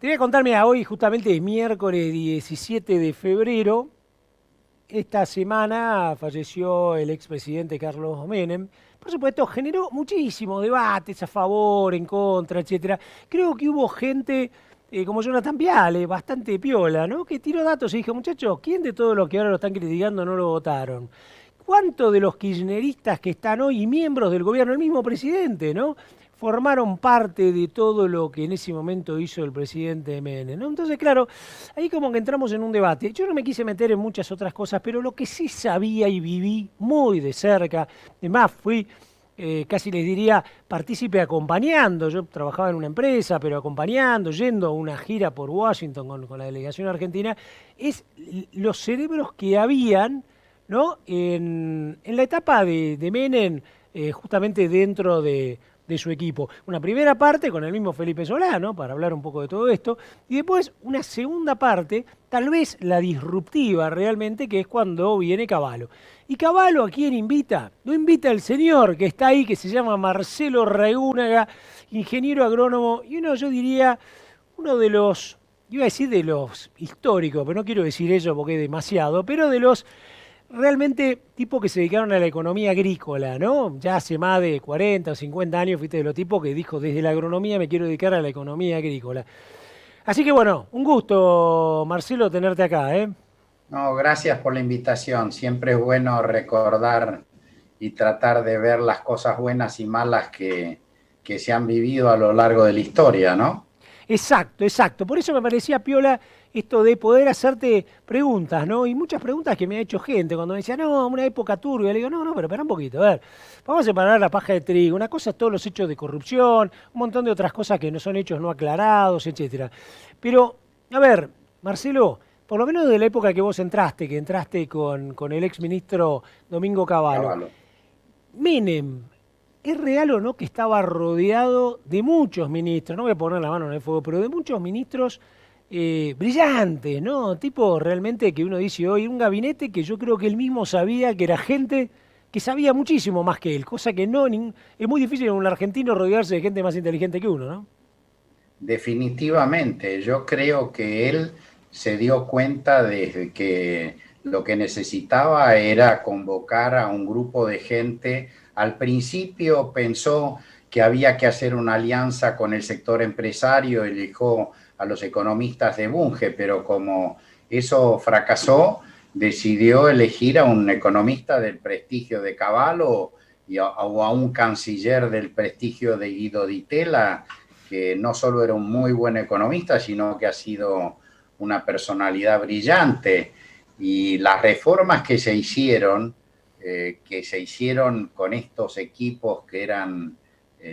Te voy a contar, mira, hoy justamente es miércoles 17 de febrero. Esta semana falleció el expresidente Carlos Menem. Por supuesto, generó muchísimos debates a favor, en contra, etcétera. Creo que hubo gente como Jonathan Viale, bastante piola, ¿no? Que tiró datos y dijo, muchachos, ¿quién de todos los que ahora lo están criticando no lo votaron? ¿Cuántos de los kirchneristas que están hoy y miembros del gobierno, el mismo presidente, ¿no? Formaron parte de todo lo que en ese momento hizo el presidente Menem, ¿no? Entonces, claro, ahí como que entramos en un debate. Yo no me quise meter en muchas otras cosas, pero lo que sí sabía y viví muy de cerca, además fui, casi les diría, partícipe acompañando. Yo trabajaba en una empresa, pero acompañando, yendo a una gira por Washington con la delegación argentina, es los cerebros que habían, ¿no? En la etapa de Menem, justamente dentro de su equipo. Una primera parte con el mismo Felipe Solano, para hablar un poco de todo esto, y después una segunda parte, tal vez la disruptiva realmente, que es cuando viene Cavallo. ¿Y Cavallo a quién invita? Lo invita el señor que está ahí, que se llama Marcelo Reúnaga, ingeniero agrónomo, y uno, yo diría, uno de los, iba a decir de los históricos, pero no quiero decir eso porque es demasiado, pero de los realmente tipos que se dedicaron a la economía agrícola, ¿no? Ya hace más de 40 o 50 años fuiste de los tipos que dijo, desde la agronomía me quiero dedicar a la economía agrícola. Así que bueno, un gusto, Marcelo, tenerte acá, ¿eh? No, gracias por la invitación. Siempre es bueno recordar y tratar de ver las cosas buenas y malas que se han vivido a lo largo de la historia, ¿no? Exacto, exacto. Por eso me parecía piola esto de poder hacerte preguntas, ¿no? Y muchas preguntas que me ha hecho gente cuando me decía, no, una época turbia. Le digo, no, no, pero espera un poquito, a ver, vamos a separar la paja de trigo. Una cosa es todos los hechos de corrupción, un montón de otras cosas que no son hechos no aclarados, etcétera. Pero, a ver, Marcelo, por lo menos de la época que vos entraste, que entraste con el exministro Domingo Cavallo, Caballo. Menem, ¿es real o no que estaba rodeado de muchos ministros? No voy a poner la mano en el fuego, pero de muchos ministros brillantes, ¿no? Tipo realmente que uno dice hoy, un gabinete que yo creo que él mismo sabía que era gente que sabía muchísimo más que él, cosa que no, es muy difícil en un argentino rodearse de gente más inteligente que uno, ¿no? Definitivamente, yo creo que él se dio cuenta de que lo que necesitaba era convocar a un grupo de gente. Al principio pensó que había que hacer una alianza con el sector empresario, eligió a los economistas de Bunge, pero como eso fracasó, decidió elegir a un economista del prestigio de Cavallo o a un canciller del prestigio de Guido Di Tella, que no solo era un muy buen economista, sino que ha sido una personalidad brillante. Y las reformas que se hicieron con estos equipos que eran,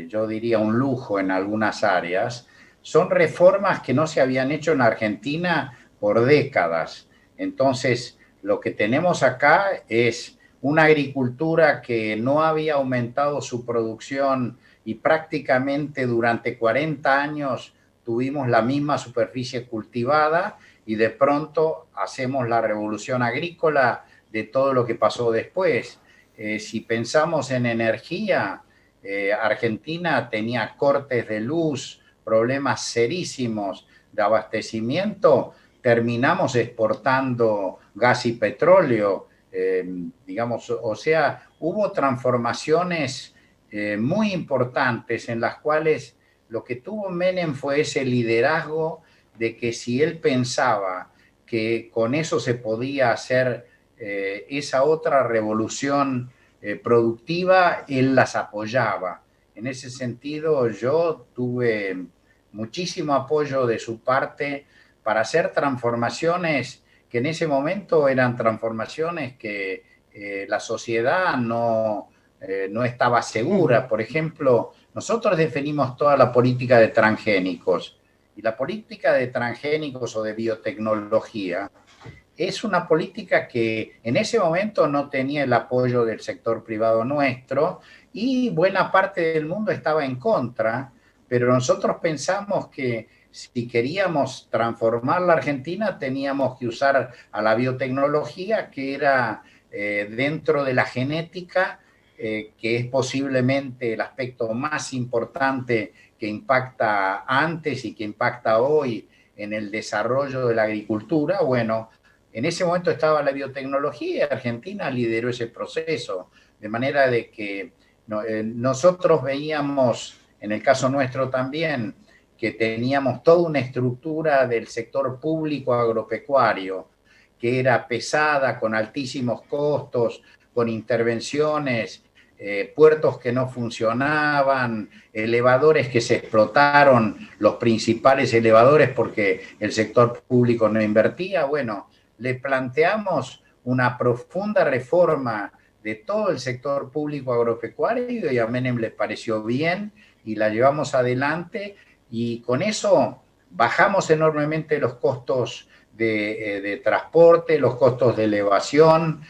yo diría, un lujo en algunas áreas, son reformas que no se habían hecho en Argentina por décadas. Entonces, lo que tenemos acá es una agricultura que no había aumentado su producción y prácticamente durante 40 años tuvimos la misma superficie cultivada y de pronto hacemos la revolución agrícola de todo lo que pasó después. Si pensamos en energía, Argentina tenía cortes de luz, problemas serísimos de abastecimiento, terminamos exportando gas y petróleo, digamos, o sea, hubo transformaciones muy importantes en las cuales lo que tuvo Menem fue ese liderazgo de que si él pensaba que con eso se podía hacer esa otra revolución productiva, él las apoyaba. En ese sentido, yo tuve muchísimo apoyo de su parte para hacer transformaciones que en ese momento eran transformaciones que la sociedad no estaba Ujú. segura. Por ejemplo, nosotros definimos toda la política de transgénicos y la política de transgénicos o de biotecnología es una política que en ese momento no tenía el apoyo del sector privado nuestro y buena parte del mundo estaba en contra, pero nosotros pensamos que si queríamos transformar la Argentina teníamos que usar a la biotecnología que era dentro de la genética, que es posiblemente el aspecto más importante que impacta antes y que impacta hoy en el desarrollo de la agricultura. Bueno, en ese momento estaba la biotecnología y Argentina lideró ese proceso, de manera de que nosotros veíamos, en el caso nuestro también, que teníamos toda una estructura del sector público agropecuario, que era pesada, con altísimos costos, con intervenciones, puertos que no funcionaban, elevadores que se explotaron, los principales elevadores porque el sector público no invertía. Bueno, le planteamos una profunda reforma de todo el sector público agropecuario y a Menem le pareció bien y la llevamos adelante, y con eso bajamos enormemente los costos de transporte, los costos de elevación,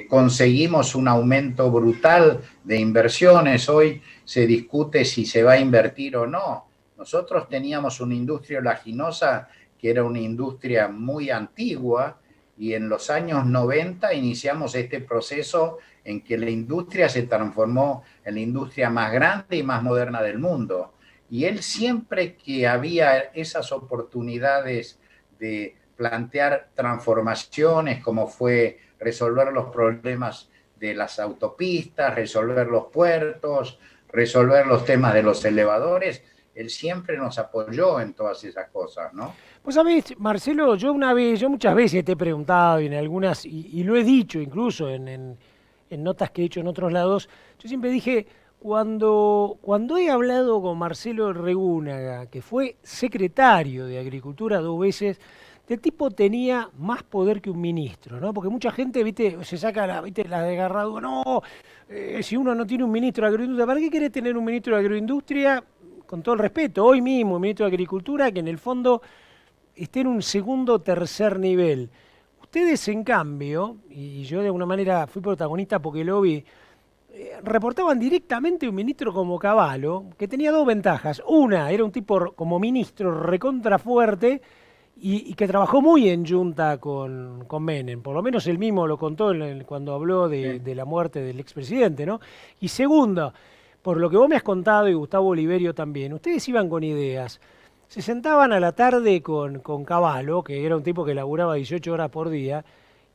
conseguimos un aumento brutal de inversiones. Hoy se discute si se va a invertir o no. Nosotros teníamos una industria oleaginosa que era una industria muy antigua, y en los años 90 iniciamos este proceso en que la industria se transformó en la industria más grande y más moderna del mundo. Y él, siempre que había esas oportunidades de plantear transformaciones, como fue resolver los problemas de las autopistas, resolver los puertos, resolver los temas de los elevadores, él siempre nos apoyó en todas esas cosas, ¿no? Pues sabés, Marcelo, yo muchas veces te he preguntado y en algunas, y lo he dicho incluso en notas que he hecho en otros lados, yo siempre dije, cuando he hablado con Marcelo Regúnaga, que fue secretario de Agricultura 2 veces, el tipo tenía más poder que un ministro, ¿no? Porque mucha gente, viste, se saca la desgarradura, no, si uno no tiene un ministro de Agroindustria, ¿para qué quiere tener un ministro de Agroindustria? Con todo el respeto, hoy mismo un ministro de Agricultura que en el fondo esté en un segundo o tercer nivel. Ustedes, en cambio, y yo de alguna manera fui protagonista porque lo vi, reportaban directamente a un ministro como Cavallo, que tenía dos ventajas. Una, era un tipo como ministro recontra fuerte y que trabajó muy en junta con Menem. Por lo menos él mismo lo contó cuando habló de la muerte del expresidente, ¿no? Y segunda, por lo que vos me has contado y Gustavo Oliverio también, ustedes iban con ideas. Se sentaban a la tarde con Cavallo, que era un tipo que laburaba 18 horas por día,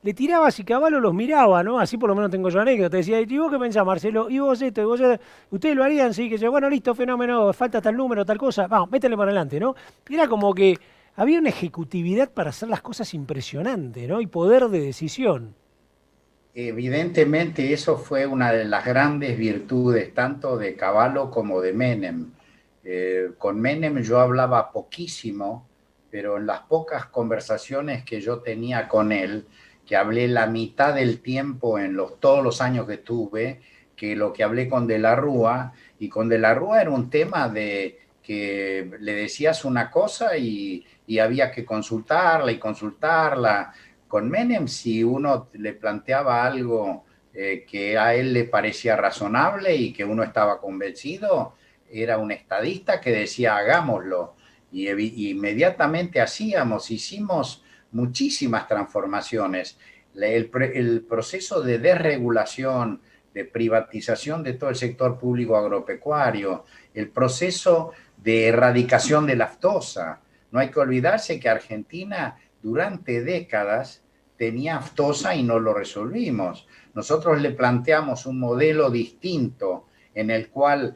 le tirabas y Cavallo los miraba, ¿no? Así por lo menos tengo yo anécdota. Decía, ¿y vos qué pensás, Marcelo? ¿Y vos esto? ¿Y vos esto? ¿Ustedes lo harían? Sí, que yo, bueno, listo, fenómeno, falta tal número, tal cosa. Vamos, métele para adelante, ¿no? Era como que había una ejecutividad para hacer las cosas impresionante, ¿no? Y poder de decisión. Evidentemente eso fue una de las grandes virtudes tanto de Cavallo como de Menem. Con Menem yo hablaba poquísimo, pero en las pocas conversaciones que yo tenía con él, que hablé la mitad del tiempo en todos los años que tuve, que lo que hablé con De la Rúa, y con De la Rúa era un tema de que le decías una cosa y había que consultarla y consultarla. Con Menem, si uno le planteaba algo que a él le parecía razonable y que uno estaba convencido, era un estadista que decía hagámoslo, y inmediatamente hicimos muchísimas transformaciones. El proceso de desregulación, de privatización de todo el sector público agropecuario, el proceso de erradicación de la aftosa. No hay que olvidarse que Argentina durante décadas tenía aftosa y no lo resolvimos. Nosotros le planteamos un modelo distinto en el cual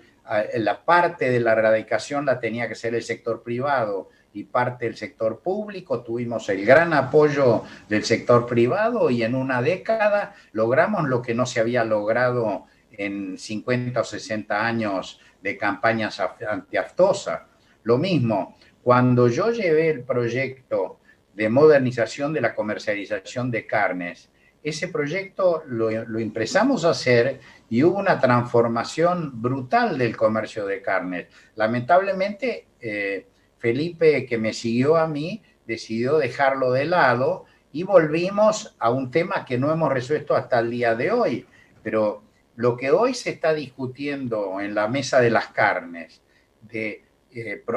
la parte de la erradicación la tenía que hacer el sector privado y parte del sector público. Tuvimos el gran apoyo del sector privado y en una década logramos lo que no se había logrado en 50 o 60 años de campañas antiaftosa. Lo mismo, cuando yo llevé el proyecto de modernización de la comercialización de carnes, ese proyecto lo empezamos a hacer y hubo una transformación brutal del comercio de carnes. Lamentablemente, Felipe, que me siguió a mí, decidió dejarlo de lado y volvimos a un tema que no hemos resuelto hasta el día de hoy. Pero lo que hoy se está discutiendo en la mesa de las carnes,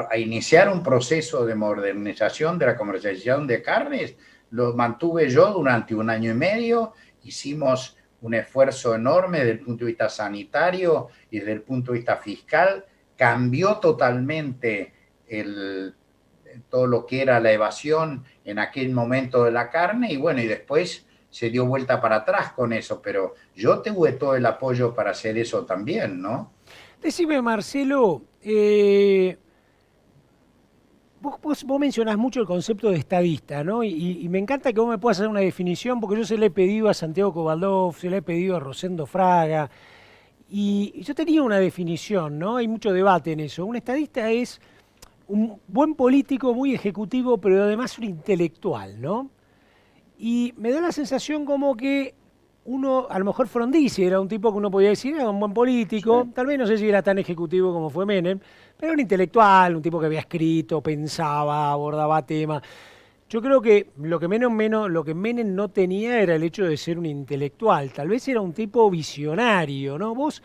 a iniciar un proceso de modernización de la comercialización de carnes, lo mantuve yo durante 1 año y medio. Hicimos un esfuerzo enorme desde el punto de vista sanitario y desde el punto de vista fiscal. Cambió totalmente todo lo que era la evasión en aquel momento de la carne, y bueno, y después se dio vuelta para atrás con eso, pero yo tuve todo el apoyo para hacer eso también, ¿no? Decime, Marcelo, vos mencionás mucho el concepto de estadista, ¿no? Y me encanta que vos me puedas hacer una definición, porque yo se le he pedido a Santiago Kovaldov, se le he pedido a Rosendo Fraga, y yo tenía una definición, ¿no? Hay mucho debate en eso. Un estadista es un buen político, muy ejecutivo, pero además un intelectual, ¿no? Y me da la sensación como que uno, a lo mejor Frondizi era un tipo que uno podía decir era un buen político, Sí. tal vez no sé si era tan ejecutivo como fue Menem, pero un intelectual, un tipo que había escrito, pensaba, abordaba temas. Yo creo que lo que Menem no tenía era el hecho de ser un intelectual, tal vez era un tipo visionario, ¿no? Vos,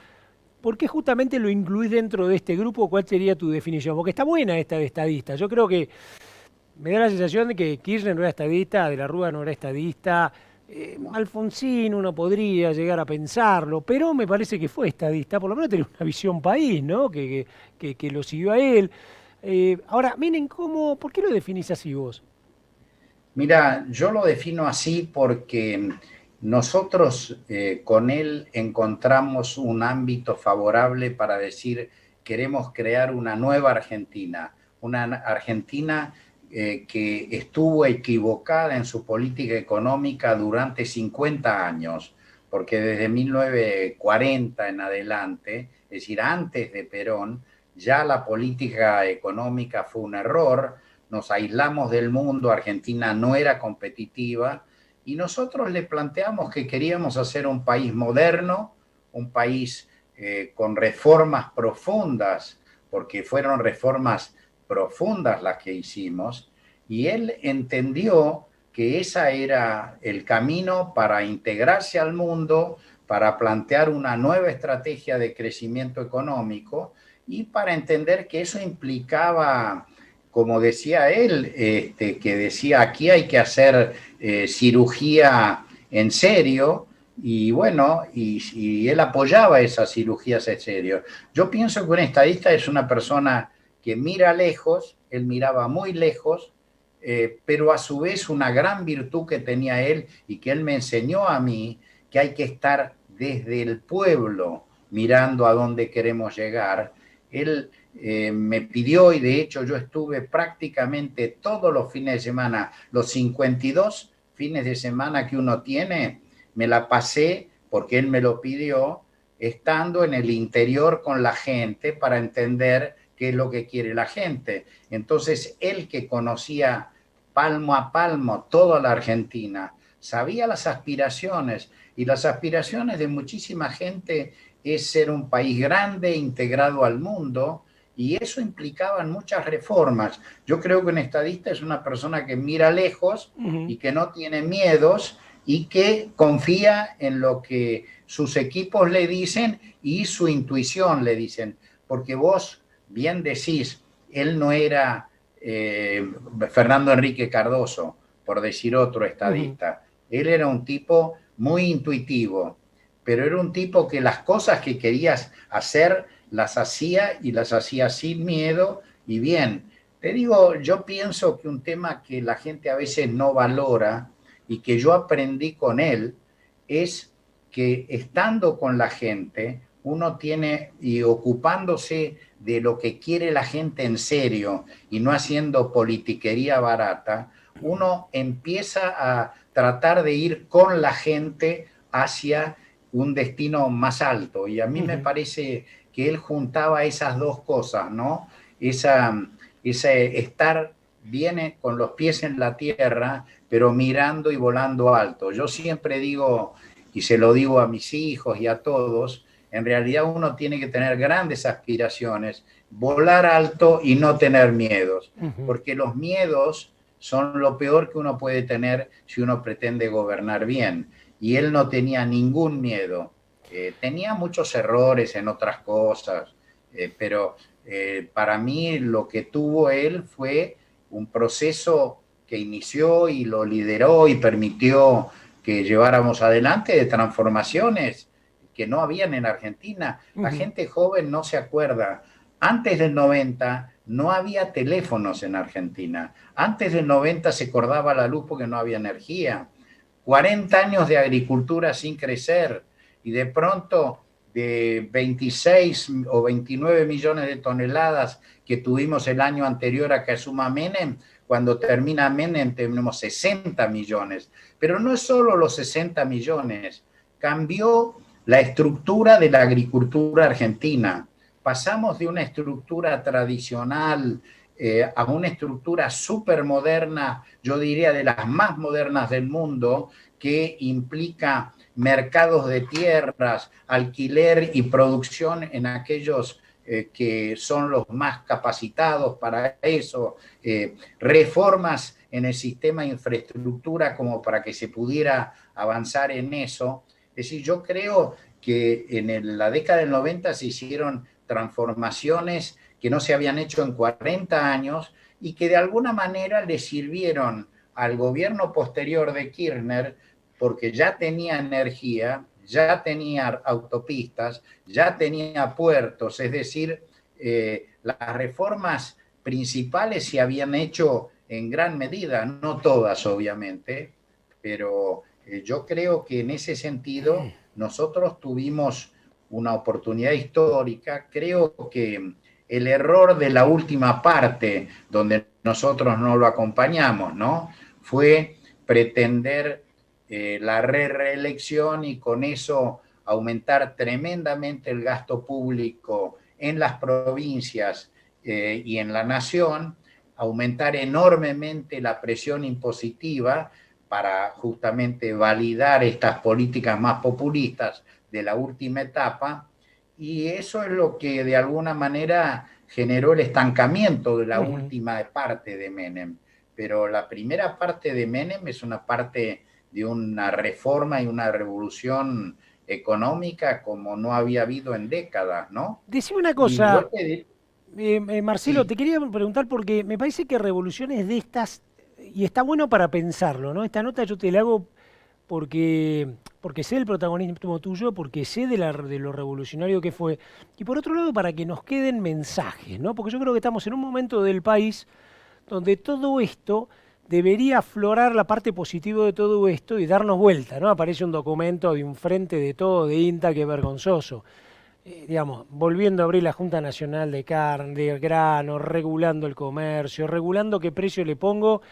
¿por qué justamente lo incluís dentro de este grupo? ¿Cuál sería tu definición? Porque está buena esta de estadista. Yo creo que me da la sensación de que Kirchner no era estadista, De la Rúa no era estadista, No. Alfonsín uno podría llegar a pensarlo, pero me parece que fue estadista, por lo menos tenía una visión país, ¿no? Que lo siguió a él. Ahora, miren cómo, ¿por qué lo definís así vos? Mira, yo lo defino así porque nosotros con él encontramos un ámbito favorable para decir queremos crear una nueva Argentina, una Argentina que estuvo equivocada en su política económica durante 50 años, porque desde 1940 en adelante, es decir, antes de Perón, ya la política económica fue un error, nos aislamos del mundo, Argentina no era competitiva y nosotros le planteamos que queríamos hacer un país moderno, un país con reformas profundas, porque fueron reformas profundas las que hicimos, y él entendió que ese era el camino para integrarse al mundo, para plantear una nueva estrategia de crecimiento económico y para entender que eso implicaba, como decía él, que decía aquí hay que hacer cirugía en serio, y bueno, y él apoyaba esas cirugías en serio. Yo pienso que un estadista es una persona que mira lejos, él miraba muy lejos, pero a su vez una gran virtud que tenía él y que él me enseñó a mí, que hay que estar desde el pueblo mirando a dónde queremos llegar. Él me pidió, y de hecho yo estuve prácticamente todos los fines de semana, los 52 fines de semana que uno tiene, me la pasé, porque él me lo pidió, estando en el interior con la gente para entender qué es lo que quiere la gente. Entonces, él que conocía palmo a palmo toda la Argentina, sabía las aspiraciones, y las aspiraciones de muchísima gente es ser un país grande, integrado al mundo, y eso implicaba muchas reformas. Yo creo que un estadista es una persona que mira lejos Ujú. y que no tiene miedos y que confía en lo que sus equipos le dicen y su intuición le dicen. Porque vos bien decís, él no era Fernando Enrique Cardoso, por decir otro Ujú. estadista. Él era un tipo muy intuitivo, pero era un tipo que las cosas que querías hacer las hacía y las hacía sin miedo y bien. Te digo, yo pienso que un tema que la gente a veces no valora y que yo aprendí con él es que estando con la gente, uno tiene y ocupándose de lo que quiere la gente en serio y no haciendo politiquería barata, uno empieza a tratar de ir con la gente hacia un destino más alto. Y a mí me Ujú. parece que él juntaba esas dos cosas, ¿no? Ese estar bien con los pies en la tierra, pero mirando y volando alto. Yo siempre digo, y se lo digo a mis hijos y a todos, en realidad uno tiene que tener grandes aspiraciones, volar alto y no tener miedos, Ujú. porque los miedos son lo peor que uno puede tener si uno pretende gobernar bien. Y él no tenía ningún miedo. Tenía muchos errores en otras cosas, pero para mí lo que tuvo él fue un proceso que inició y lo lideró y permitió que lleváramos adelante de transformaciones que no habían en Argentina. La Ujú. gente joven no se acuerda. Antes del 90 no había teléfonos en Argentina. Antes del 90 se cortaba la luz porque no había energía. 40 años de agricultura sin crecer y de pronto de 26 o 29 millones de toneladas que tuvimos el año anterior a que asuma Menem, cuando termina Menem tenemos 60 millones. Pero no es solo los 60 millones, cambió la estructura de la agricultura argentina. Pasamos de una estructura tradicional a una estructura súper moderna, yo diría de las más modernas del mundo, que implica mercados de tierras, alquiler y producción en aquellos que son los más capacitados para eso, reformas en el sistema de infraestructura como para que se pudiera avanzar en eso. Es decir, yo creo que en la década del 90 se hicieron transformaciones que no se habían hecho en 40 años y que de alguna manera le sirvieron al gobierno posterior de Kirchner porque ya tenía energía, ya tenía autopistas, ya tenía puertos, es decir, las reformas principales se habían hecho en gran medida, no todas obviamente, pero yo creo que en ese sentido nosotros tuvimos una oportunidad histórica. Creo que el error de la última parte, donde nosotros no lo acompañamos, ¿no? Fue pretender la reelección y con eso aumentar tremendamente el gasto público en las provincias y en la nación, aumentar enormemente la presión impositiva para justamente validar estas políticas más populistas de la última etapa, y eso es lo que de alguna manera generó el estancamiento de la última parte de Menem. Pero la primera parte de Menem es una parte de una reforma y una revolución económica como no había habido en décadas, ¿no? Decime una Y yo cosa, te Marcelo, sí, te quería preguntar porque me parece que revoluciones de estas, y está bueno para pensarlo, ¿no? Esta nota yo te la hago porque sé del protagonismo tuyo, porque sé de lo revolucionario que fue, y por otro lado para que nos queden mensajes, ¿no? Porque yo creo que estamos en un momento del país donde todo esto debería aflorar la parte positiva de todo esto y darnos vuelta, ¿no? Aparece un documento de un frente de todo de INTA que es vergonzoso. Digamos, volviendo a abrir la Junta Nacional de Carne, de grano, regulando el comercio, regulando qué precio le pongo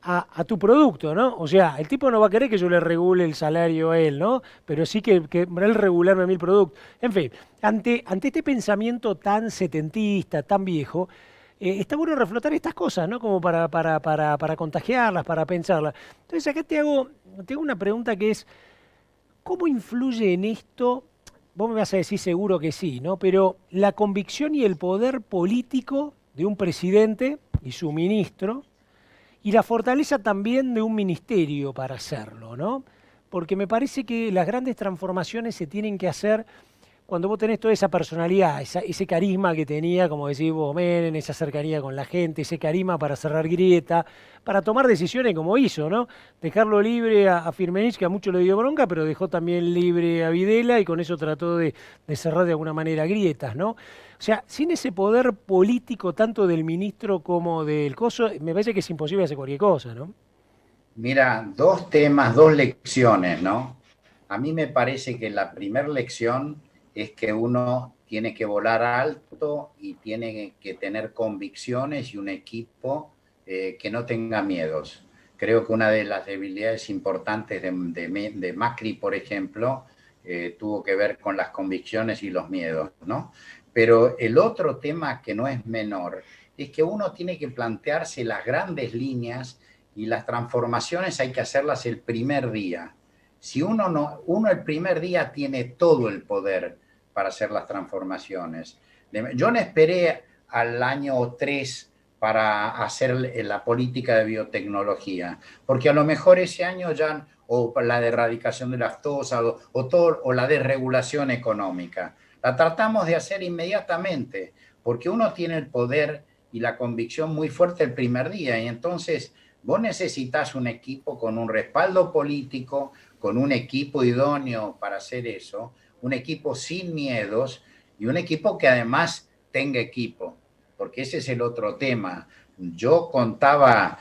a tu producto, ¿no? O sea, el tipo no va a querer que yo le regule el salario a él, ¿no? Pero sí que él regularme a mí el producto. En fin, ante este pensamiento tan setentista, tan viejo, está bueno reflotar estas cosas, ¿no? Como para contagiarlas, para pensarlas. Entonces acá te hago una pregunta que es, ¿cómo influye en esto? Vos me vas a decir seguro que sí, ¿no? Pero la convicción y el poder político de un presidente y su ministro, y la fortaleza también de un ministerio para hacerlo, ¿no? Porque me parece que las grandes transformaciones se tienen que hacer cuando vos tenés toda esa personalidad, ese carisma que tenía, como decís vos, Menem, esa cercanía con la gente, ese carisma para cerrar grieta, para tomar decisiones como hizo, ¿no? Dejarlo libre a Firmenich, que a muchos le dio bronca, pero dejó también libre a Videla y con eso trató de cerrar de alguna manera grietas, ¿no? O sea, sin ese poder político tanto del ministro como del coso, me parece que es imposible hacer cualquier cosa, ¿no? mira, dos temas, dos lecciones, ¿no? A mí me parece que la primera lección es que uno tiene que volar alto y tiene que tener convicciones y un equipo que no tenga miedos. Creo que una de las debilidades importantes de Macri, por ejemplo, tuvo que ver con las convicciones y los miedos, ¿no? Pero el otro tema que no es menor es que uno tiene que plantearse las grandes líneas y las transformaciones hay que hacerlas el primer día. Si uno no, uno el primer día tiene todo el poder para hacer las transformaciones. Yo no esperé al año 3 para hacer la política de biotecnología, porque a lo mejor ese año ya, o la de erradicación de la aftosa, o la desregulación económica, la tratamos de hacer inmediatamente, porque uno tiene el poder y la convicción muy fuerte el primer día, y entonces vos necesitas un equipo con un respaldo político, con un equipo idóneo para hacer eso, un equipo sin miedos y un equipo que además tenga equipo, porque ese es el otro tema. Yo contaba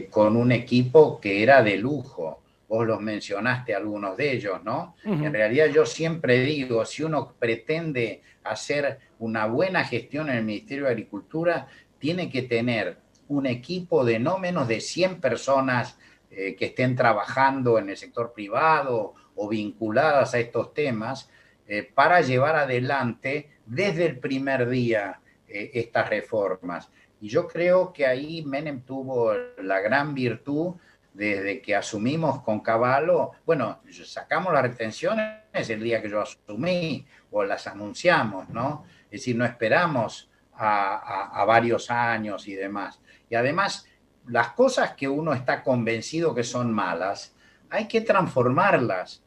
con un equipo que era de lujo. Vos los mencionaste algunos de ellos, ¿no? En realidad yo siempre digo, si uno pretende hacer una buena gestión en el Ministerio de Agricultura, tiene que tener un equipo de no menos de 100 personas que estén trabajando en el sector privado o vinculadas a estos temas para llevar adelante desde el primer día estas reformas. Y yo creo que ahí Menem tuvo la gran virtud desde que asumimos con Cavallo. Bueno, sacamos las retenciones el día que yo asumí o las anunciamos, ¿no? Es decir, no esperamos a varios años y demás. Y además, las cosas que uno está convencido que son malas, hay que transformarlas.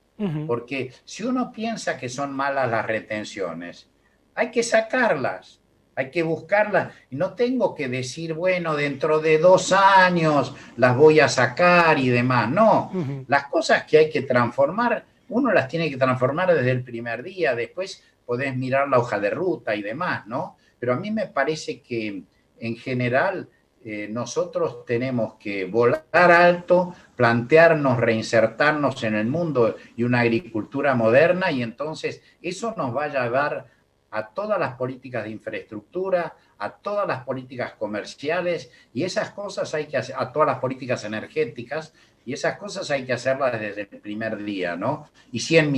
Porque si uno piensa que son malas las retenciones, hay que sacarlas, hay que buscarlas. Y no tengo que decir, bueno, dentro de 2 años las voy a sacar y demás. No, las cosas que hay que transformar, uno las tiene que transformar desde el primer día, después podés mirar la hoja de ruta y demás, ¿no? Pero a mí me parece que en general nosotros tenemos que volar alto, plantearnos, reinsertarnos en el mundo y una agricultura moderna, y entonces eso nos va a llevar a todas las políticas de infraestructura, a todas las políticas comerciales, y esas cosas hay que hacer, a todas las políticas energéticas, y esas cosas hay que hacerlas desde el primer día, ¿no? Y sin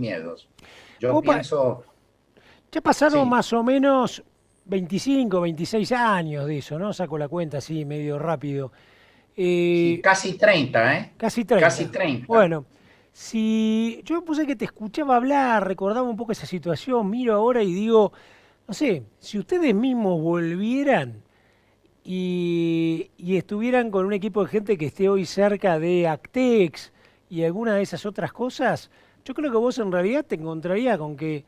miedos. Yo Opa, pienso, ya pasaron sí, más o menos 25, 26 años de eso, ¿no? Saco la cuenta así, medio rápido. sí, Eh, casi 30, ¿eh? Casi Casi 30. 30. Bueno, si yo puse que te escuchaba hablar, recordaba un poco esa situación, miro ahora y digo, no sé, si ustedes mismos volvieran y estuvieran con un equipo de gente que esté hoy cerca de Actex y alguna de esas otras cosas, yo creo que vos en realidad te encontrarías con que,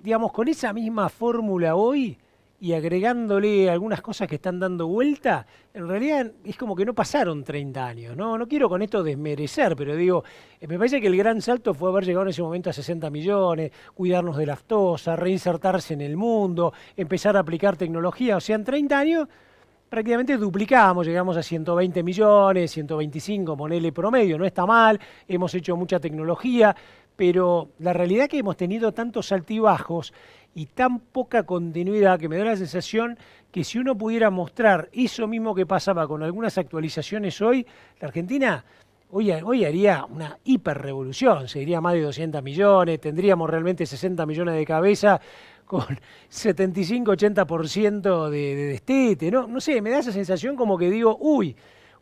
digamos, con esa misma fórmula hoy y agregándole algunas cosas que están dando vuelta, en realidad es como que no pasaron 30 años, ¿no? No quiero con esto desmerecer, pero digo, me parece que el gran salto fue haber llegado en ese momento a 60 millones, cuidarnos de la aftosa, reinsertarse en el mundo, empezar a aplicar tecnología. O sea, en 30 años prácticamente duplicamos, llegamos a 120 millones, 125, ponele promedio, no está mal, hemos hecho mucha tecnología, pero la realidad es que hemos tenido tantos altibajos y tan poca continuidad que me da la sensación que si uno pudiera mostrar eso mismo que pasaba con algunas actualizaciones hoy, la Argentina hoy haría una hiperrevolución, se iría a más de 200 millones, tendríamos realmente 60 millones de cabeza con 75-80% de destete, ¿no? No sé, me da esa sensación como que digo, uy,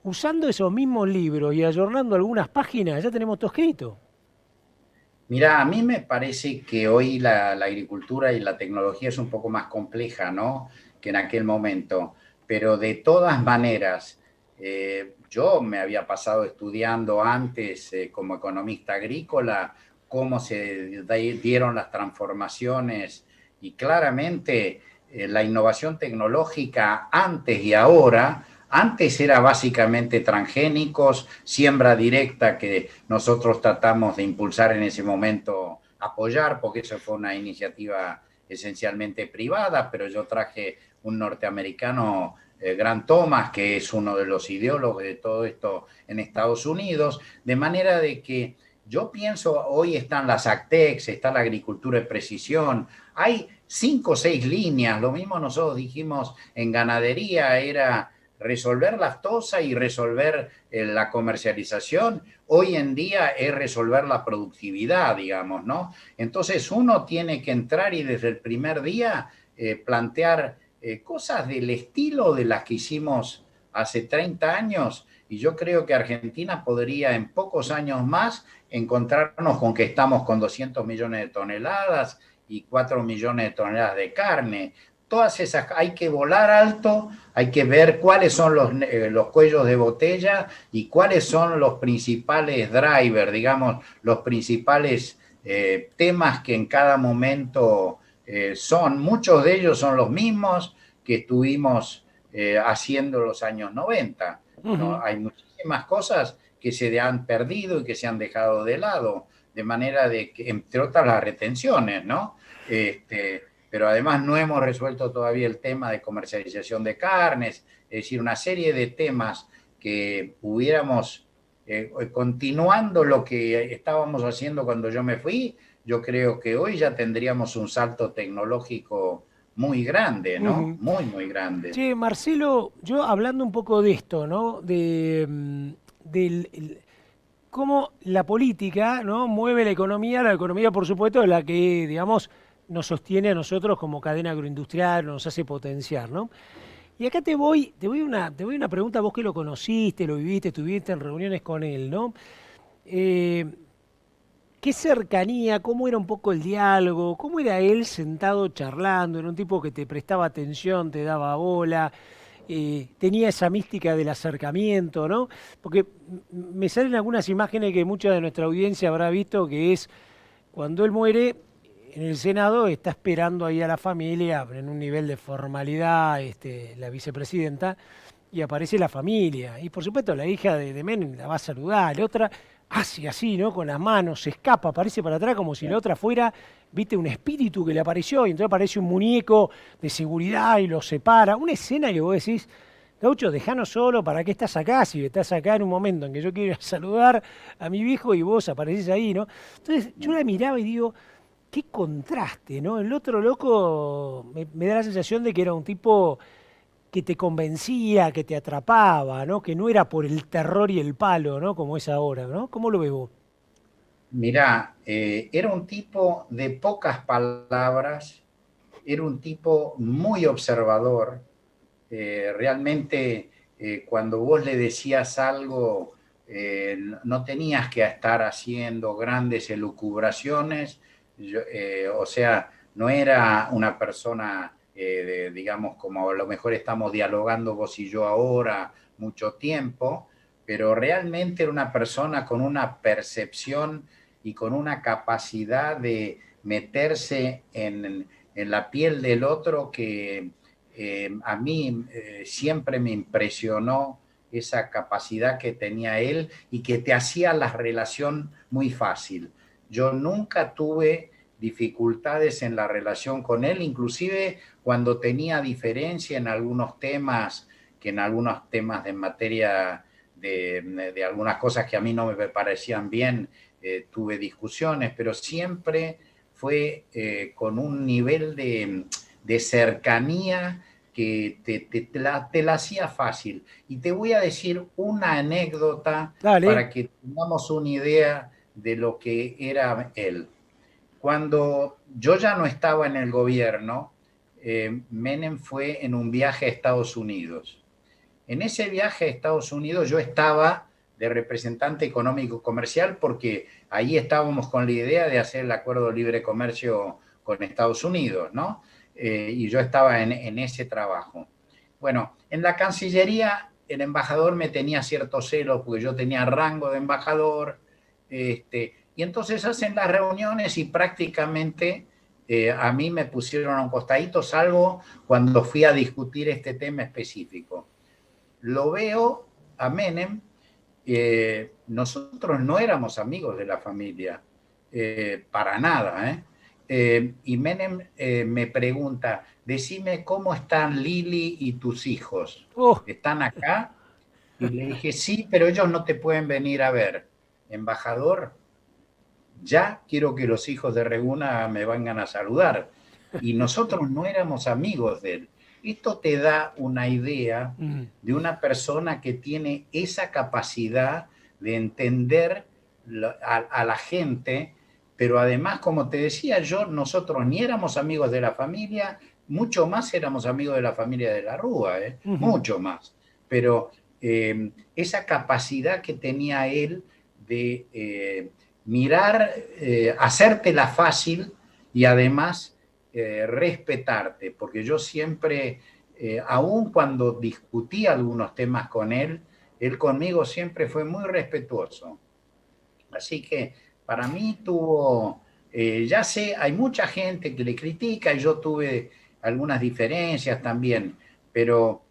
usando esos mismos libros y ayornando algunas páginas, ya tenemos todo escrito. Mira, a mí me parece que hoy la agricultura y la tecnología es un poco más compleja, ¿no? Que en aquel momento. Pero de todas maneras, yo me había pasado estudiando antes como economista agrícola cómo se dieron las transformaciones y claramente la innovación tecnológica antes y ahora. Antes era básicamente transgénicos, siembra directa que nosotros tratamos de impulsar en ese momento, apoyar, porque eso fue una iniciativa esencialmente privada, pero yo traje un norteamericano, Grant Thomas, que es uno de los ideólogos de todo esto en Estados Unidos, de manera de que yo pienso, hoy están las Actex, está la agricultura de precisión, hay 5 o 6 líneas, lo mismo nosotros dijimos en ganadería, era resolver la aftosa y resolver la comercialización, hoy en día es resolver la productividad, digamos, ¿no? Entonces uno tiene que entrar y desde el primer día plantear cosas del estilo de las que hicimos hace 30 años, y yo creo que Argentina podría en pocos años más encontrarnos con que estamos con 200 millones de toneladas y 4 millones de toneladas de carne. Todas esas, hay que volar alto, hay que ver cuáles son los cuellos de botella y cuáles son los principales drivers, digamos, los principales temas que en cada momento son. Muchos de ellos son los mismos que estuvimos haciendo en los años 90. ¿No? Ujú. Hay muchísimas cosas que se han perdido y que se han dejado de lado, de manera de que, entre otras, las retenciones, ¿no? pero además no hemos resuelto todavía el tema de comercialización de carnes, es decir, una serie de temas que hubiéramos, continuando lo que estábamos haciendo cuando yo me fui, yo creo que hoy ya tendríamos un salto tecnológico muy grande, ¿no? Ujú. Muy, muy grande. Che, Marcelo, yo hablando un poco de esto, ¿no? Cómo la política, ¿no? Mueve la economía, por supuesto, es la que, digamos, nos sostiene a nosotros como cadena agroindustrial, nos hace potenciar, ¿no? Y acá te voy una pregunta, vos que lo conociste, lo viviste, estuviste en reuniones con él, ¿no? Eh, ¿Qué cercanía, cómo era un poco el diálogo, cómo era él sentado charlando? Era un tipo que te prestaba atención, te daba bola, tenía esa mística del acercamiento, ¿no? Porque me salen algunas imágenes que mucha de nuestra audiencia habrá visto, que es cuando él muere en el Senado, está esperando ahí a la familia en un nivel de formalidad, la vicepresidenta, y aparece la familia. Y por supuesto la hija de Menem la va a saludar, la otra hace así, ¿no? Con las manos, se escapa, aparece para atrás como si la otra fuera, viste, un espíritu que le apareció, y entonces aparece un muñeco de seguridad y lo separa. Una escena que vos decís, Gaucho, dejanos solo, ¿para qué estás acá? Si estás acá en un momento en que yo quiero ir a saludar a mi viejo y vos aparecés ahí, ¿no? Entonces yo la miraba y digo, qué contraste, ¿no? El otro loco me da la sensación de que era un tipo que te convencía, que te atrapaba, ¿no? Que no era por el terror y el palo, ¿no? Como es ahora, ¿no? ¿Cómo lo ves vos? Mirá, era un tipo de pocas palabras, era un tipo muy observador. Realmente, cuando vos le decías algo, no tenías que estar haciendo grandes elucubraciones. O sea, no era una persona, digamos, como a lo mejor estamos dialogando vos y yo ahora mucho tiempo, pero realmente era una persona con una percepción y con una capacidad de meterse en la piel del otro que a mí siempre me impresionó esa capacidad que tenía él y que te hacía la relación muy fácil. Yo nunca tuve dificultades en la relación con él, inclusive cuando tenía diferencia en algunos temas, que en algunos temas de materia de algunas cosas que a mí no me parecían bien, tuve discusiones, pero siempre fue con un nivel de cercanía que te la hacía fácil. Y te voy a decir una anécdota Dale. para que tengamos una idea de lo que era él. Cuando yo ya no estaba en el gobierno, Menem fue en un viaje a Estados Unidos. En ese viaje a Estados Unidos yo estaba de representante económico comercial porque ahí estábamos con la idea de hacer el acuerdo de libre comercio con Estados Unidos, ¿no? Y yo estaba en ese trabajo. Bueno, en la Cancillería el embajador me tenía cierto celo porque yo tenía rango de embajador, y entonces hacen las reuniones y prácticamente a mí me pusieron a un costadito, salvo cuando fui a discutir este tema específico. Lo veo a Menem, nosotros no éramos amigos de la familia, para nada, ¿eh? Y Menem me pregunta, decime cómo están Lili y tus hijos, Oh, ¿están acá? Y le dije, sí, pero ellos no te pueden venir a ver. Embajador, ya quiero que los hijos de Reguna me vengan a saludar. Y nosotros no éramos amigos de él. Esto te da una idea mm, de una persona que tiene esa capacidad de entender a la gente, pero además, como te decía yo, nosotros ni éramos amigos de la familia, mucho más éramos amigos de la familia de la Rúa, ujú. mucho más. Pero esa capacidad que tenía él de mirar, hacértela fácil y además respetarte, porque yo siempre, aun cuando discutí algunos temas con él conmigo siempre fue muy respetuoso. Así que para mí tuvo, ya sé, hay mucha gente que le critica y yo tuve algunas diferencias también, pero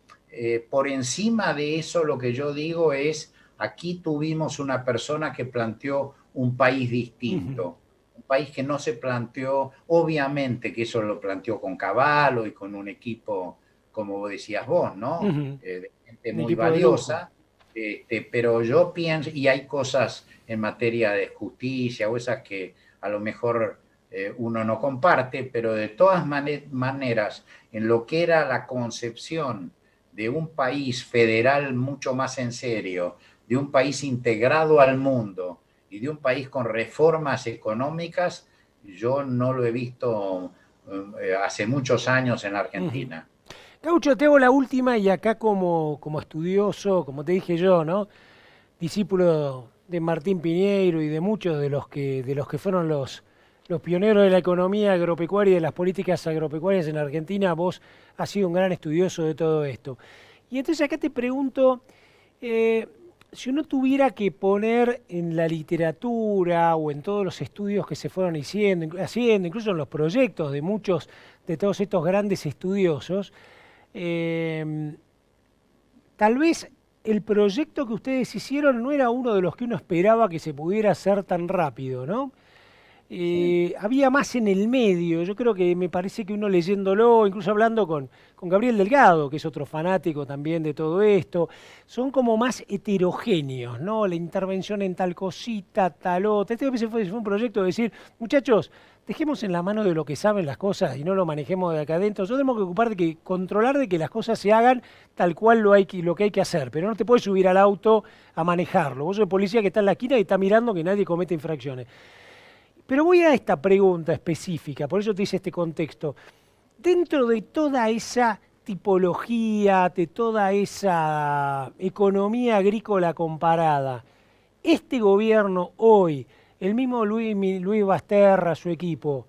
por encima de eso lo que yo digo es, aquí tuvimos una persona que planteó un país Ujú. distinto, un país que no se planteó, obviamente que eso lo planteó con Cavallo y con un equipo, como decías vos, ¿no? De gente Un muy equipo de lujo. valiosa, pero yo pienso, y hay cosas en materia de justicia o esas que a lo mejor uno no comparte, pero de todas maneras, en lo que era la concepción de un país federal mucho más en serio, de un país integrado al mundo y de un país con reformas económicas, yo no lo he visto hace muchos años en Ujú. Argentina. Gaucho, te hago la última y acá como estudioso, como te dije yo, ¿no? Discípulo de Martín Piñeiro y de muchos de los que fueron los pioneros de la economía agropecuaria y de las políticas agropecuarias en Argentina, vos has sido un gran estudioso de todo esto. Y entonces acá te pregunto, eh, si uno tuviera que poner en la literatura o en todos los estudios que se fueron haciendo, incluso en los proyectos de muchos de todos estos grandes estudiosos, eh, tal vez el proyecto que ustedes hicieron no era uno de los que uno esperaba que se pudiera hacer tan rápido, ¿no? Sí. Había más en el medio. Yo creo que me parece que uno leyéndolo, incluso hablando con Gabriel Delgado, que es otro fanático también de todo esto, son como más heterogéneos, ¿no? La intervención en tal cosita, tal otra. Este fue un proyecto de decir, muchachos, dejemos en la mano de lo que saben las cosas y no lo manejemos de acá adentro. Nosotros tenemos que ocupar de que controlar de que las cosas se hagan tal cual lo que hay que hacer, pero no te puedes subir al auto a manejarlo. Vos sos el policía que está en la esquina y está mirando que nadie comete infracciones. Pero voy a esta pregunta específica, por eso te hice este contexto. Dentro de toda esa tipología, de toda esa economía agrícola comparada, este gobierno hoy, el mismo Luis Basterra, su equipo,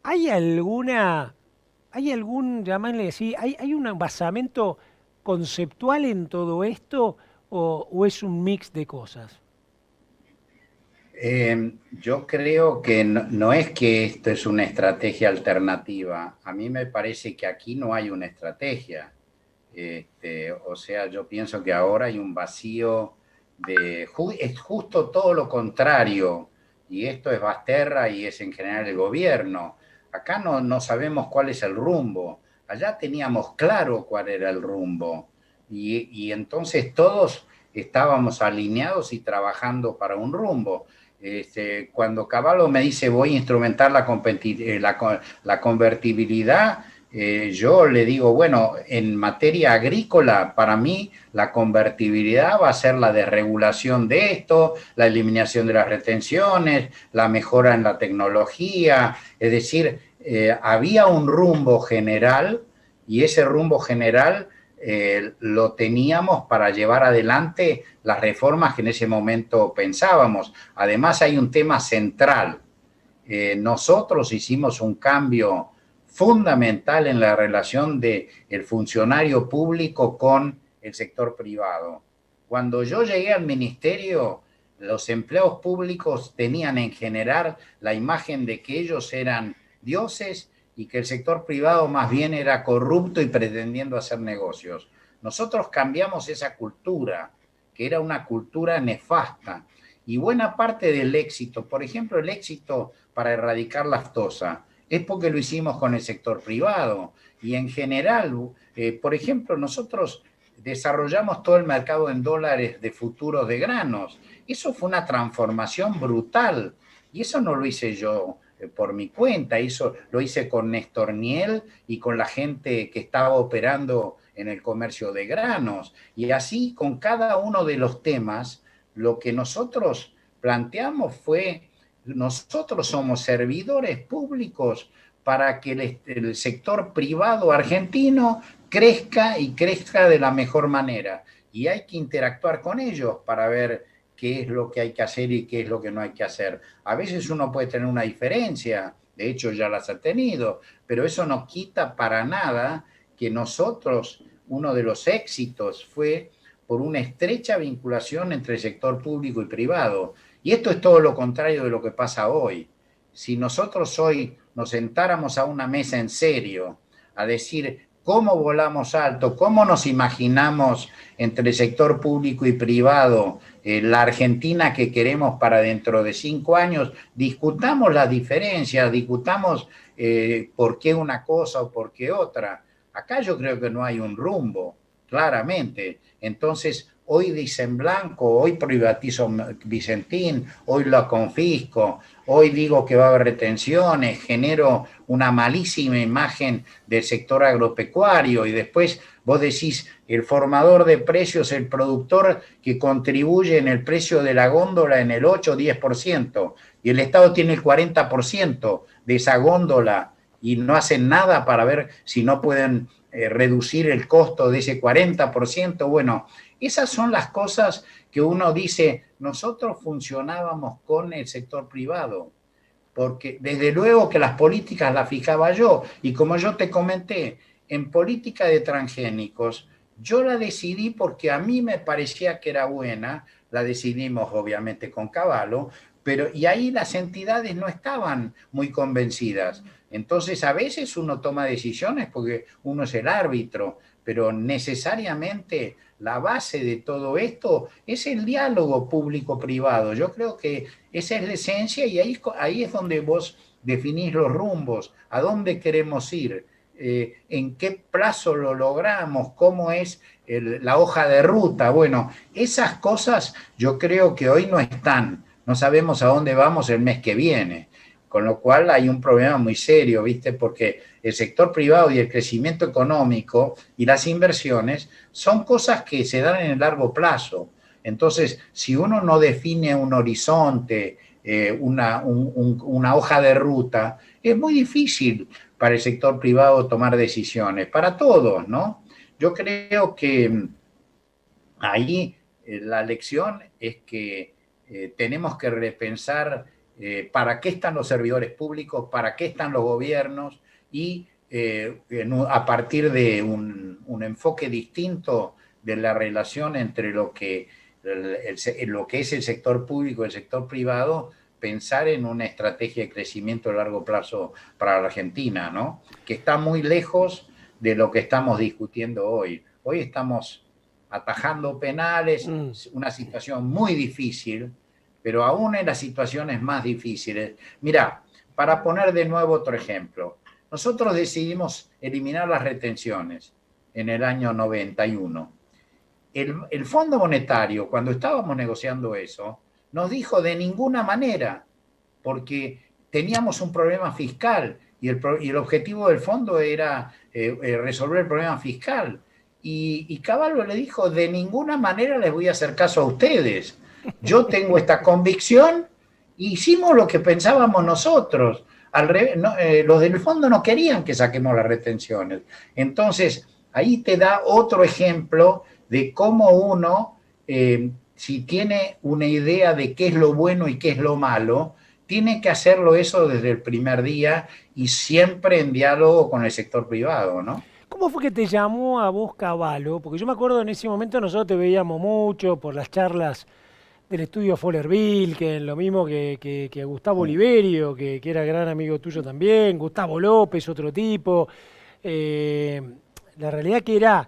¿hay alguna, hay algún, llamarle así, hay un basamento conceptual en todo esto o es un mix de cosas? Yo creo que no es que esto es una estrategia alternativa. A mí me parece que aquí no hay una estrategia. O sea, yo pienso que ahora hay un vacío es justo todo lo contrario. Y esto es Basterra y es en general el gobierno. Acá no sabemos cuál es el rumbo. Allá teníamos claro cuál era el rumbo. Y entonces todos estábamos alineados y trabajando para un rumbo. Cuando Cavallo me dice voy a instrumentar la convertibilidad, yo le digo, bueno, en materia agrícola, para mí la convertibilidad va a ser la desregulación de esto, la eliminación de las retenciones, la mejora en la tecnología, es decir, había un rumbo general y ese rumbo general lo teníamos para llevar adelante las reformas que en ese momento pensábamos. Además hay un tema central. Nosotros hicimos un cambio fundamental en la relación del funcionario público con el sector privado. Cuando yo llegué al ministerio, los empleados públicos tenían en general la imagen de que ellos eran dioses y que el sector privado más bien era corrupto y pretendiendo hacer negocios. Nosotros cambiamos esa cultura, que era una cultura nefasta. Y buena parte del éxito, por ejemplo, el éxito para erradicar la aftosa, es porque lo hicimos con el sector privado. Y en general, por ejemplo, nosotros desarrollamos todo el mercado en dólares de futuros de granos. Eso fue una transformación brutal. Y eso no lo hice yo por mi cuenta, eso lo hice con Néstor Niel y con la gente que estaba operando en el comercio de granos. Y así con cada uno de los temas, lo que nosotros planteamos fue, nosotros somos servidores públicos para que el sector privado argentino crezca y crezca de la mejor manera. Y hay que interactuar con ellos para ver qué es lo que hay que hacer y qué es lo que no hay que hacer. A veces uno puede tener una diferencia, de hecho ya las ha tenido, pero eso no quita para nada que nosotros, uno de los éxitos fue por una estrecha vinculación entre el sector público y privado. Y esto es todo lo contrario de lo que pasa hoy. Si nosotros hoy nos sentáramos a una mesa en serio a decir cómo volamos alto, cómo nos imaginamos entre el sector público y privado la Argentina que queremos para dentro de 5 años, discutamos las diferencias, discutamos por qué una cosa o por qué otra. Acá yo creo que no hay un rumbo, claramente. Entonces, hoy dicen blanco, hoy privatizo Vicentín, hoy lo confisco, hoy digo que va a haber retenciones, genero una malísima imagen del sector agropecuario y después vos decís el formador de precios, el productor que contribuye en el precio de la góndola en el 8 o 10% y el Estado tiene el 40% de esa góndola y no hacen nada para ver si no pueden reducir el costo de ese 40%. Bueno, esas son las cosas que uno dice, nosotros funcionábamos con el sector privado, porque desde luego que las políticas las fijaba yo, y como yo te comenté, en política de transgénicos, yo la decidí porque a mí me parecía que era buena, la decidimos obviamente con Cavallo, pero y ahí las entidades no estaban muy convencidas. Entonces a veces uno toma decisiones porque uno es el árbitro, pero necesariamente la base de todo esto es el diálogo público-privado. Yo creo que esa es la esencia y ahí es donde vos definís los rumbos, a dónde queremos ir, en qué plazo lo logramos, cómo es la hoja de ruta. Bueno, esas cosas yo creo que hoy no están. No sabemos a dónde vamos el mes que viene. Con lo cual hay un problema muy serio, ¿viste? Porque el sector privado y el crecimiento económico y las inversiones son cosas que se dan en el largo plazo. Entonces, si uno no define un horizonte, una hoja de ruta, es muy difícil para el sector privado tomar decisiones, para todos, ¿no? Yo creo que ahí la lección es que tenemos que repensar para qué están los servidores públicos, para qué están los gobiernos y a partir de un enfoque distinto de la relación entre lo que es el sector público y el sector privado, pensar en una estrategia de crecimiento a largo plazo para la Argentina, ¿no? Que está muy lejos de lo que estamos discutiendo hoy. Hoy estamos atajando penales, una situación muy difícil, pero aún en las situaciones más difíciles. Mirá, para poner de nuevo otro ejemplo, nosotros decidimos eliminar las retenciones en el año 91. El Fondo Monetario, cuando estábamos negociando eso, nos dijo de ninguna manera, porque teníamos un problema fiscal y el objetivo del fondo era resolver el problema fiscal. Y Cavallo le dijo, de ninguna manera les voy a hacer caso a ustedes. Yo tengo esta convicción, hicimos lo que pensábamos nosotros. Al revés, no, los del fondo no querían que saquemos las retenciones. Entonces, ahí te da otro ejemplo de cómo uno, si tiene una idea de qué es lo bueno y qué es lo malo, tiene que hacerlo eso desde el primer día y siempre en diálogo con el sector privado, ¿no? ¿Cómo fue que te llamó a vos Cavallo? Porque yo me acuerdo en ese momento nosotros te veíamos mucho por las charlas del estudio Fuller Wilken, lo mismo que a Gustavo Oliverio, que era gran amigo tuyo también, Gustavo López, otro tipo. Eh, la realidad que era,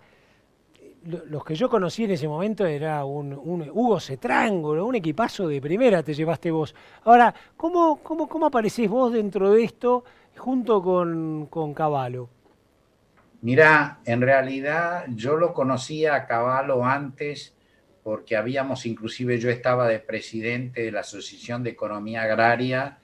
los que yo conocí en ese momento era un Hugo Cetrángulo, un equipazo de primera te llevaste vos. Ahora, ¿cómo aparecés vos dentro de esto junto con Cavallo? Mirá, en realidad yo lo conocía a Cavallo antes porque inclusive yo estaba de presidente de la Asociación de Economía Agraria,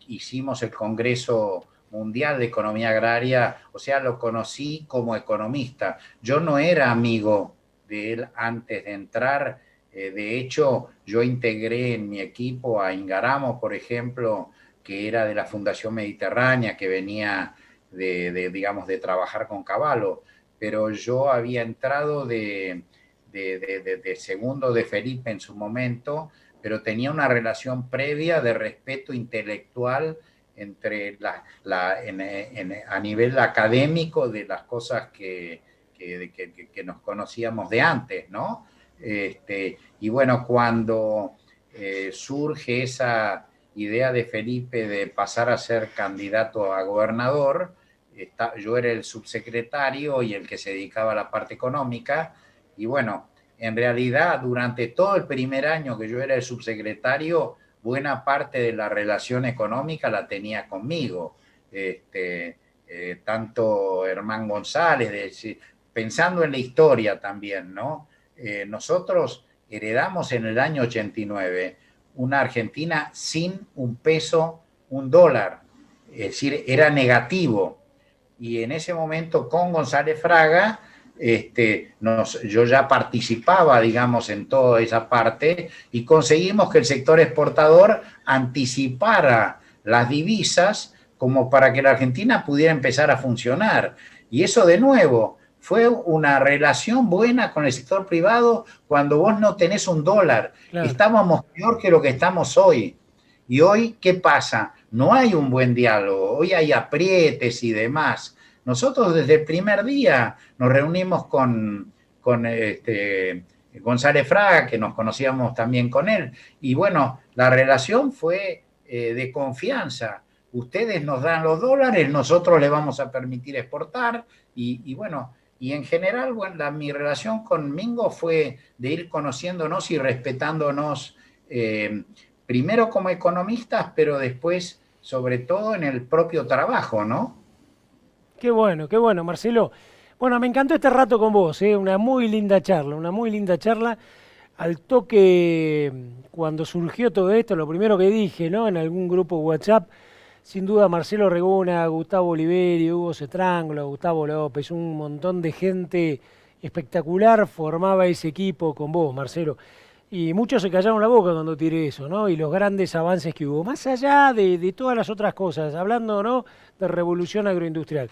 hicimos el Congreso Mundial de Economía Agraria, o sea, lo conocí como economista. Yo no era amigo de él antes de entrar, de hecho, yo integré en mi equipo a Ingaramo, por ejemplo, que era de la Fundación Mediterránea, que venía digamos, de trabajar con Cavallo, pero yo había entrado de segundo de Felipe en su momento, pero tenía una relación previa de respeto intelectual entre a nivel académico de las cosas que nos conocíamos de antes, ¿no? Y bueno, cuando surge esa idea de Felipe de pasar a ser candidato a gobernador, yo era el subsecretario y el que se dedicaba a la parte económica, y bueno, en realidad durante todo el primer año que yo era el subsecretario, buena parte de la relación económica la tenía conmigo. Tanto Herman González, pensando en la historia también, ¿no? Nosotros heredamos en el año 89 una Argentina sin un peso, un dólar, es decir, era negativo. Y en ese momento con González Fraga, yo ya participaba, digamos, en toda esa parte y conseguimos que el sector exportador anticipara las divisas como para que la Argentina pudiera empezar a funcionar. Y eso de nuevo fue una relación buena con el sector privado cuando vos no tenés un dólar. Claro. Estábamos peor que lo que estamos hoy. Y hoy, ¿qué pasa? No hay un buen diálogo, hoy hay aprietes y demás. Nosotros desde el primer día nos reunimos con González Fraga, que nos conocíamos también con él, y bueno, la relación fue de confianza. Ustedes nos dan los dólares, nosotros les vamos a permitir exportar, y bueno, y en general, bueno, mi relación con Mingo fue de ir conociéndonos y respetándonos, primero como economistas, pero después, sobre todo, en el propio trabajo, ¿no? Qué bueno, Marcelo. Bueno, me encantó este rato con vos, ¿eh? Una muy linda charla, una muy linda charla. Al toque, cuando surgió todo esto, lo primero que dije, ¿no? En algún grupo WhatsApp, sin duda Marcelo Reguna, Gustavo Oliveri, Hugo Cetrángulo, Gustavo López, un montón de gente espectacular formaba ese equipo con vos, Marcelo. Y muchos se callaron la boca cuando tiré eso, ¿no? Y los grandes avances que hubo, más allá de todas las otras cosas, hablando, ¿no? De revolución agroindustrial.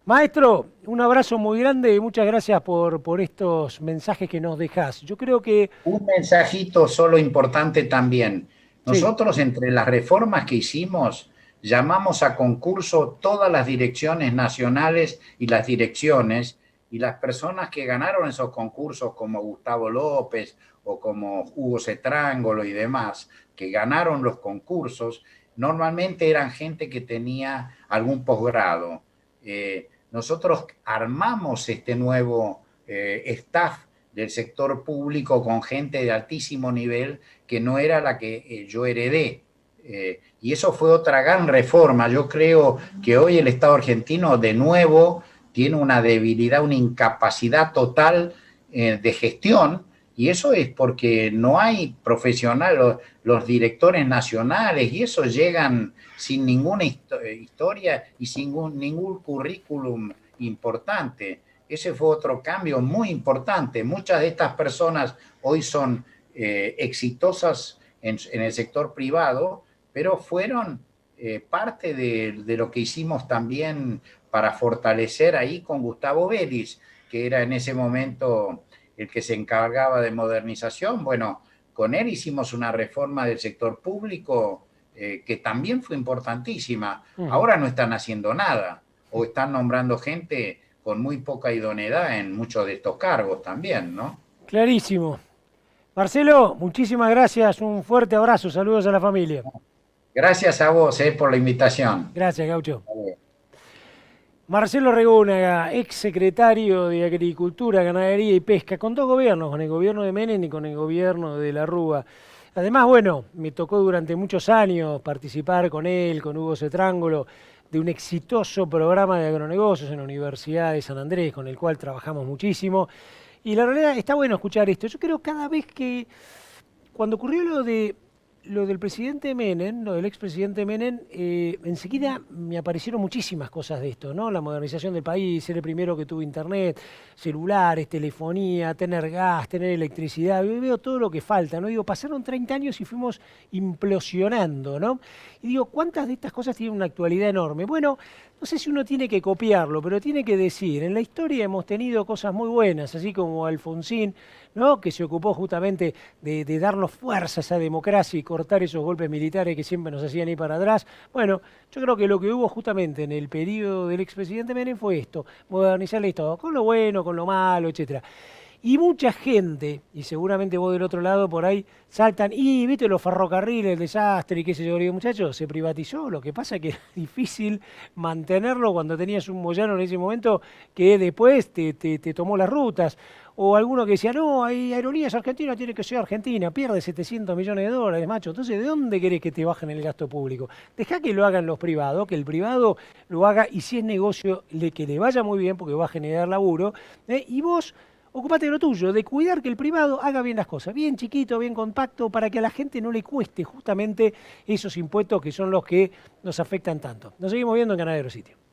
Maestro, un abrazo muy grande y muchas gracias por estos mensajes que nos dejás. Yo creo que, Un mensajito solo importante también. sí, Nosotros, entre las reformas que hicimos, llamamos a concurso todas las direcciones nacionales y las direcciones, y las personas que ganaron esos concursos, como Gustavo López o como Hugo Cetrángulo y demás, que ganaron los concursos, normalmente eran gente que tenía algún posgrado. Nosotros armamos este nuevo staff del sector público con gente de altísimo nivel que no era la que yo heredé. Y eso fue otra gran reforma. Yo creo que hoy el Estado argentino de nuevo tiene una debilidad, una incapacidad total de gestión, y eso es porque no hay profesionales, los directores nacionales, y eso llegan sin ninguna historia y sin ningún currículum importante. Ese fue otro cambio muy importante. Muchas de estas personas hoy son exitosas en el sector privado, pero fueron parte de lo que hicimos también para fortalecer ahí con Gustavo Vélez, que era en ese momento el que se encargaba de modernización. Bueno, con él hicimos una reforma del sector público que también fue importantísima. ujú, Ahora no están haciendo nada, o están nombrando gente con muy poca idoneidad en muchos de estos cargos también, ¿no? clarísimo. Marcelo, muchísimas gracias, un fuerte abrazo, saludos a la familia. Gracias a vos por la invitación. Gracias, Gaucho. Marcelo Regónaga, ex secretario de Agricultura, Ganadería y Pesca, con dos gobiernos, con el gobierno de Menem y con el gobierno de la Rúa. Además, bueno, me tocó durante muchos años participar con él, con Hugo Cetrángulo, de un exitoso programa de agronegocios en la Universidad de San Andrés, con el cual trabajamos muchísimo. Y la realidad, está bueno escuchar esto. Yo creo cada vez que, cuando ocurrió lo del presidente Menem, lo del expresidente Menem, enseguida me aparecieron muchísimas cosas de esto, ¿no? La modernización del país, ser el primero que tuvo internet, celulares, telefonía, tener gas, tener electricidad. Yo veo todo lo que falta, ¿no? Digo, pasaron 30 años y fuimos implosionando, ¿no? Y digo, ¿cuántas de estas cosas tienen una actualidad enorme? Bueno, no sé si uno tiene que copiarlo, pero tiene que decir, en la historia hemos tenido cosas muy buenas, así como Alfonsín, ¿no? Que se ocupó justamente de darnos fuerza a esa democracia y cortar esos golpes militares que siempre nos hacían ir para atrás. Bueno, yo creo que lo que hubo justamente en el periodo del expresidente Menem fue esto, modernizar el Estado, con lo bueno, con lo malo, etcétera. Y mucha gente, y seguramente vos del otro lado por ahí, saltan, y viste los ferrocarriles, el desastre, y qué sé yo, digo, muchachos, se privatizó, lo que pasa es que es difícil mantenerlo cuando tenías un Moyano en ese momento que después te tomó las rutas. O alguno que decía, no, hay aerolíneas argentinas, tiene que ser Argentina, pierde 700 millones de dólares, macho. Entonces, ¿de dónde querés que te bajen el gasto público? Deja que lo hagan los privados, que el privado lo haga y si es negocio, que le vaya muy bien porque va a generar laburo. Y vos ocupate de lo tuyo, de cuidar que el privado haga bien las cosas, bien chiquito, bien compacto, para que a la gente no le cueste justamente esos impuestos que son los que nos afectan tanto. Nos seguimos viendo en Ganadero Sitio.